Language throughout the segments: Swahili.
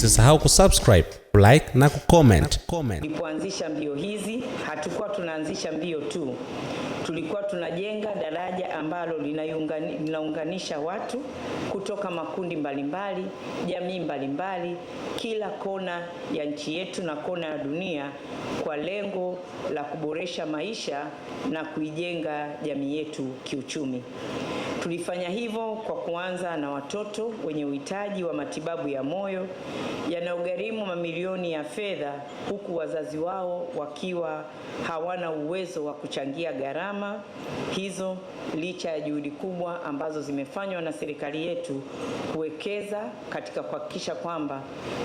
Usisahau kusubscribe, like na kucomment. Tulipoanzisha mbio hizi, hatukuwa tunaanzisha mbio tu. Tulikuwa tunajenga daraja ambalo linaunganisha watu kutoka makundi mbalimbali, jamii mbalimbali, kila kona ya nchi yetu na kona ya dunia, kwa lengo la kuboresha maisha na kuijenga jamii yetu kiuchumi. Tulifanya hivyo kwa kuanza na watoto wenye uhitaji wa matibabu ya moyo yanayogharimu mamilioni ya fedha, huku wazazi wao wakiwa hawana uwezo wa kuchangia gharama hizo, licha ya juhudi kubwa ambazo zimefanywa na serikali yetu kuwekeza katika kuhakikisha kwamba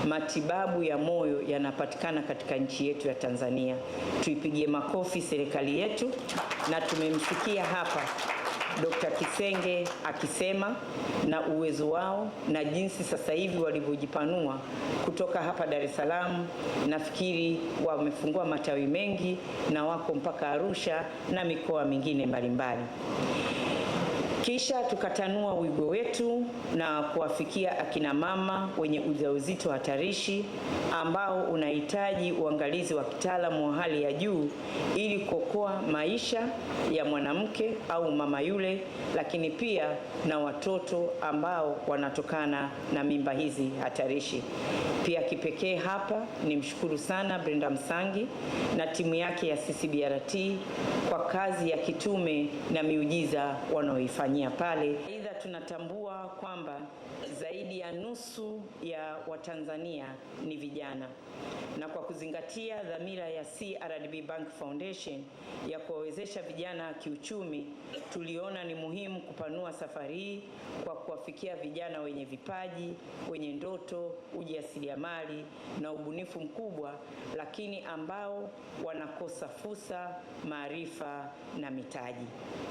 matibabu ya moyo yanapatikana katika nchi yetu ya Tanzania. Tuipigie makofi serikali yetu, na tumemsikia hapa Dr. Kisenge akisema na uwezo wao na jinsi sasa hivi walivyojipanua kutoka hapa Dar es Salaam. Nafikiri wamefungua matawi mengi na wako mpaka Arusha na mikoa mingine mbalimbali. Kisha tukatanua wigo wetu na kuwafikia akina mama wenye ujauzito hatarishi ambao unahitaji uangalizi wa kitaalamu wa hali ya juu ili kuokoa maisha ya mwanamke au mama yule, lakini pia na watoto ambao wanatokana na mimba hizi hatarishi. Pia kipekee hapa ni mshukuru sana Brenda Msangi na timu yake ya CCBRT kwa kazi ya kitume na miujiza wanaoifanyia pale. Aidha, tunatambua kwamba zaidi ya nusu ya Watanzania ni vijana, na kwa kuzingatia dhamira ya CRDB Bank Foundation ya kuwawezesha vijana kiuchumi, tuliona ni muhimu kupanua safari hii kwa kuwafikia vijana wenye vipaji, wenye ndoto, ujasiriamali na ubunifu mkubwa, lakini ambao wanakosa fursa, maarifa na mitaji.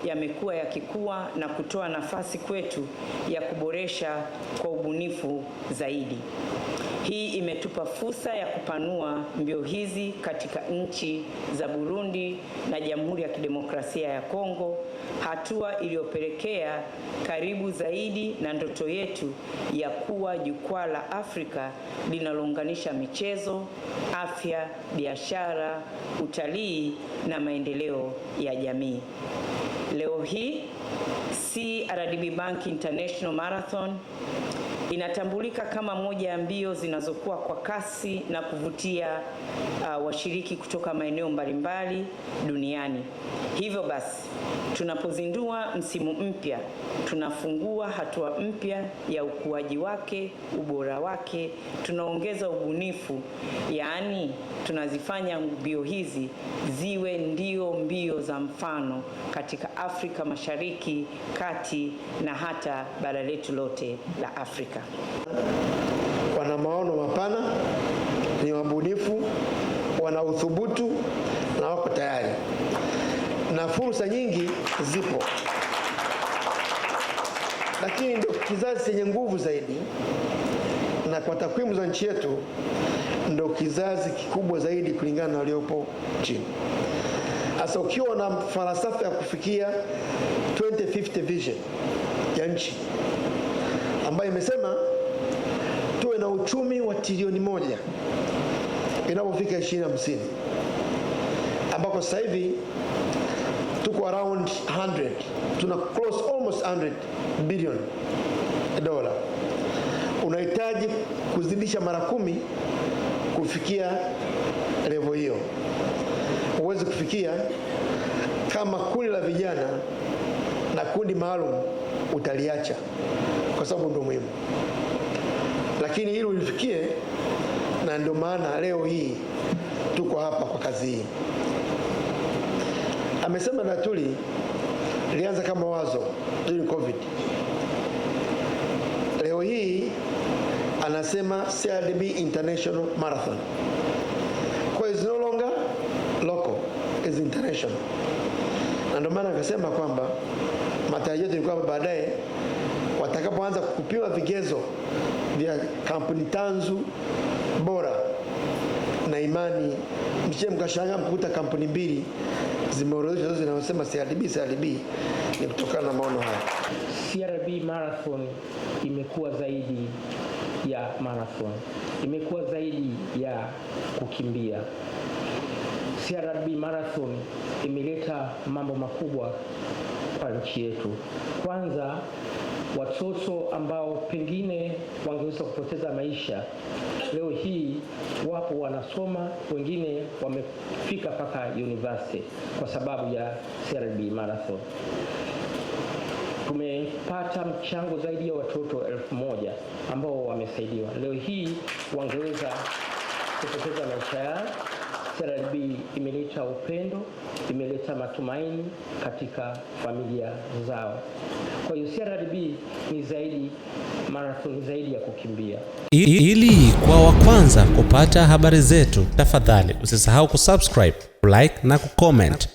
Yamekuwa yakikua na kutoa nafasi kwetu ya kuboresha kwa ubunifu zaidi. Hii imetupa fursa ya kupanua mbio hizi katika nchi za Burundi na Jamhuri ya Kidemokrasia ya Kongo, hatua iliyopelekea karibu zaidi na ndoto yetu ya kuwa jukwaa la Afrika linalounganisha michezo, afya, biashara, utalii na maendeleo ya jamii. Leo hii CRDB Bank International Marathon inatambulika kama moja ya mbio zinazokuwa kwa kasi na kuvutia washiriki kutoka maeneo mbalimbali duniani. Hivyo basi, tunapozindua msimu mpya, tunafungua hatua mpya ya ukuaji wake, ubora wake, tunaongeza ubunifu, yaani tunazifanya mbio hizi ziwe ndio mbio za mfano katika Afrika Mashariki, Kati na hata bara letu lote la Afrika. Wana maono mapana, ni wabunifu, wana uthubutu na wako tayari, na fursa nyingi zipo, lakini ndio kizazi chenye nguvu zaidi, na kwa takwimu za nchi yetu ndio kizazi kikubwa zaidi kulingana na waliopo chini. Sasa ukiwa na falsafa ya kufikia 2050 vision ya nchi ambayo imesema tuwe na uchumi wa trilioni 1 inapofika 2050, ambako sasa hivi tuko around 100, tuna close almost 100 billion dola. Unahitaji kuzidisha mara 10 kufikia level hiyo. Uweze kufikia kama kundi la vijana na kundi maalum utaliacha, kwa sababu ndio muhimu, lakini ili ulifikie, na ndio maana leo hii tuko hapa kwa kazi hii. Amesema Natuli ilianza kama wazo during COVID. Leo hii anasema CRDB International Marathon. Kwa hiyo is no longer local, is international. Na ndio maana akasema kwamba matarajio yetu ni kwamba baadaye watakapoanza kupima vigezo vya kampuni tanzu bora, na imani msije mkashangaa mkuta kampuni 2 zimeorodheshwa zinazosema CRDB ni kutokana na maono haya. CRB Marathon imekuwa zaidi ya marathon, imekuwa zaidi ya kukimbia. CRB Marathon imeleta mambo makubwa kwa nchi yetu. Kwanza, watoto ambao pengine wangeweza kupoteza maisha leo hii wapo wanasoma, wengine wamefika mpaka university kwa sababu ya CRB Marathon. Tumepata mchango zaidi ya watoto 1000 ambao wamesaidiwa. Leo hii wangeweza kupoteza maisha yao. CRB imeleta upendo, imeleta matumaini katika familia zao. Kwa hiyo CRB ni zaidi marathon, zaidi ya kukimbia. Ili kwa wa kwanza kupata habari zetu, tafadhali usisahau kusubscribe, like na kucomment.